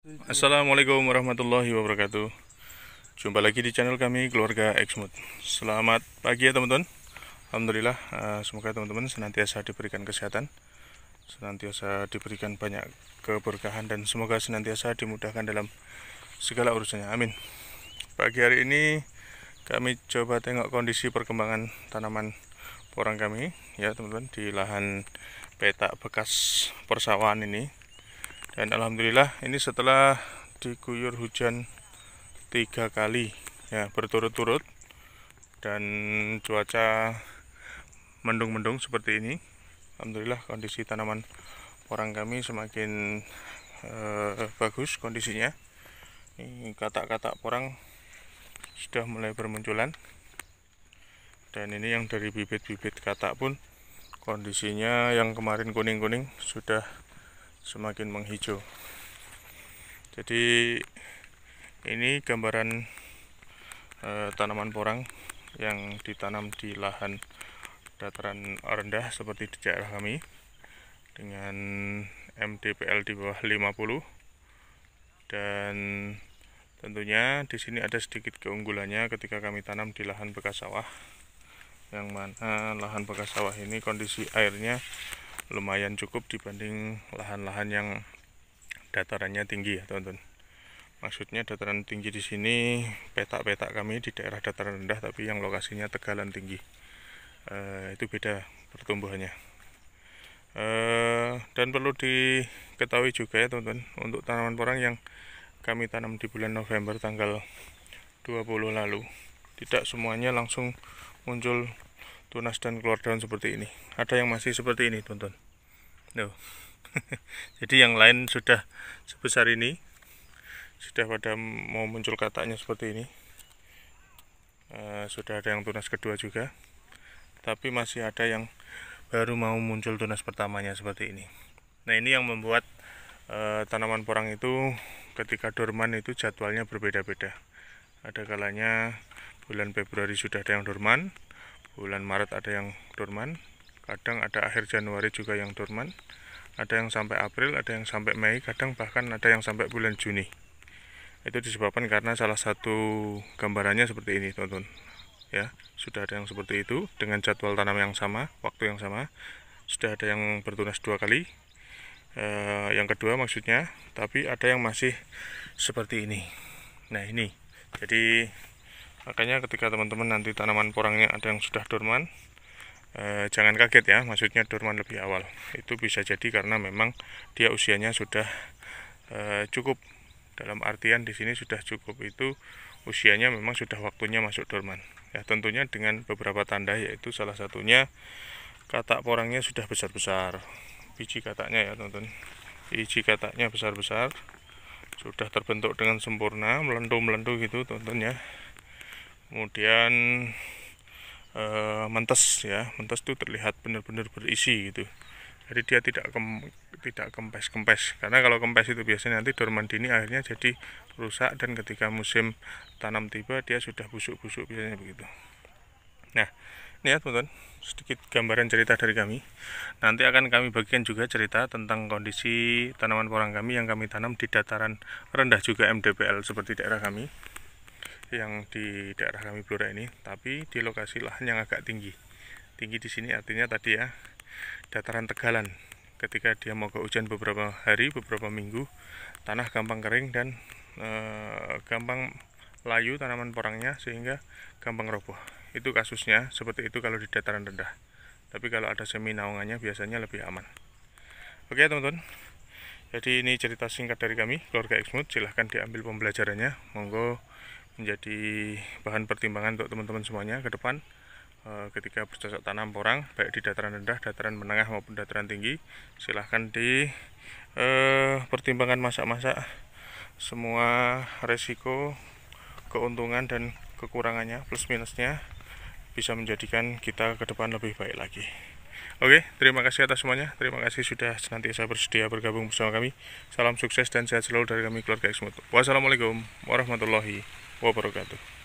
Assalamualaikum warahmatullahi wabarakatuh. Jumpa lagi di channel kami Keluarga Exmut. Selamat pagi ya teman-teman. Alhamdulillah, semoga teman-teman senantiasa diberikan kesehatan, senantiasa diberikan banyak keberkahan, dan semoga senantiasa dimudahkan dalam segala urusannya. Amin. Pagi hari ini kami coba tengok kondisi perkembangan tanaman porang kami ya teman-teman, di lahan petak bekas persawahan ini. Dan alhamdulillah ini setelah diguyur hujan 3 kali ya berturut-turut dan cuaca mendung-mendung seperti ini, alhamdulillah kondisi tanaman porang kami semakin bagus kondisinya. Ini katak-katak porang sudah mulai bermunculan, dan ini yang dari bibit-bibit katak pun kondisinya yang kemarin kuning-kuning sudah semakin menghijau. Jadi ini gambaran tanaman porang yang ditanam di lahan dataran rendah seperti di daerah kami, dengan MDPL di bawah 50. Dan tentunya di sini ada sedikit keunggulannya ketika kami tanam di lahan bekas sawah, yang mana lahan bekas sawah ini kondisi airnya lumayan cukup dibanding lahan-lahan yang datarannya tinggi ya teman-teman. Maksudnya dataran tinggi di sini petak-petak kami di daerah dataran rendah, tapi yang lokasinya tegalan tinggi, itu beda pertumbuhannya. Dan perlu diketahui juga ya teman-teman, untuk tanaman porang yang kami tanam di bulan November tanggal 20 lalu, tidak semuanya langsung muncul tunas dan keluar daun seperti ini. Ada yang masih seperti ini teman-teman. Jadi yang lain sudah sebesar ini, sudah pada mau muncul kataknya seperti ini. Sudah ada yang tunas kedua juga, tapi masih ada yang baru mau muncul tunas pertamanya seperti ini. Nah, ini yang membuat tanaman porang itu ketika dorman itu jadwalnya berbeda-beda. Ada kalanya bulan Februari sudah ada yang dorman, bulan Maret ada yang dorman, kadang ada akhir Januari juga yang dorman, ada yang sampai April, ada yang sampai Mei, kadang bahkan ada yang sampai bulan Juni. Itu disebabkan karena salah satu gambarannya seperti ini teman-teman ya. Sudah ada yang seperti itu dengan jadwal tanam yang sama, waktu yang sama, sudah ada yang bertunas 2 kali, yang kedua maksudnya, tapi ada yang masih seperti ini. Nah ini, jadi makanya ketika teman-teman nanti tanaman porangnya ada yang sudah dorman, jangan kaget ya, maksudnya dorman lebih awal. Itu bisa jadi karena memang dia usianya sudah cukup. Dalam artian di sini sudah cukup itu usianya memang sudah waktunya masuk dorman. Ya tentunya dengan beberapa tanda, yaitu salah satunya katak porangnya sudah besar-besar. Biji kataknya ya teman-teman. Biji kataknya besar-besar, sudah terbentuk dengan sempurna, melentu-melentu gitu teman-teman ya. Kemudian mentes ya, mentes itu terlihat benar-benar berisi gitu. Jadi dia tidak kempes-kempes, karena kalau kempes itu biasanya nanti dorman dini akhirnya jadi rusak, dan ketika musim tanam tiba dia sudah busuk-busuk biasanya begitu. Nah ini ya teman-teman, sedikit gambaran cerita dari kami. Nanti akan kami bagikan juga cerita tentang kondisi tanaman porang kami yang kami tanam di dataran rendah juga MDPL seperti daerah kami, yang di daerah kami Blora ini, tapi di lokasi lahan yang agak tinggi. Tinggi di sini artinya tadi ya, dataran tegalan. Ketika dia mau ke hujan beberapa hari, beberapa minggu, tanah gampang kering dan gampang layu tanaman porangnya, sehingga gampang roboh. Itu kasusnya seperti itu kalau di dataran rendah. Tapi kalau ada semi naungannya biasanya lebih aman. Oke teman-teman, jadi ini cerita singkat dari kami Keluarga Exmut. Silahkan diambil pembelajarannya, monggo menjadi bahan pertimbangan untuk teman-teman semuanya ke depan ketika bercocok tanam porang, baik di dataran rendah, dataran menengah maupun dataran tinggi. Silahkan di pertimbangan masak-masak semua resiko, keuntungan dan kekurangannya, plus minusnya, bisa menjadikan kita ke depan lebih baik lagi. Oke, terima kasih atas semuanya. Terima kasih sudah senantiasa bersedia bergabung bersama kami. Salam sukses dan sehat selalu dari kami Keluarga Exmut. Wassalamualaikum warahmatullahi wabarakatuh.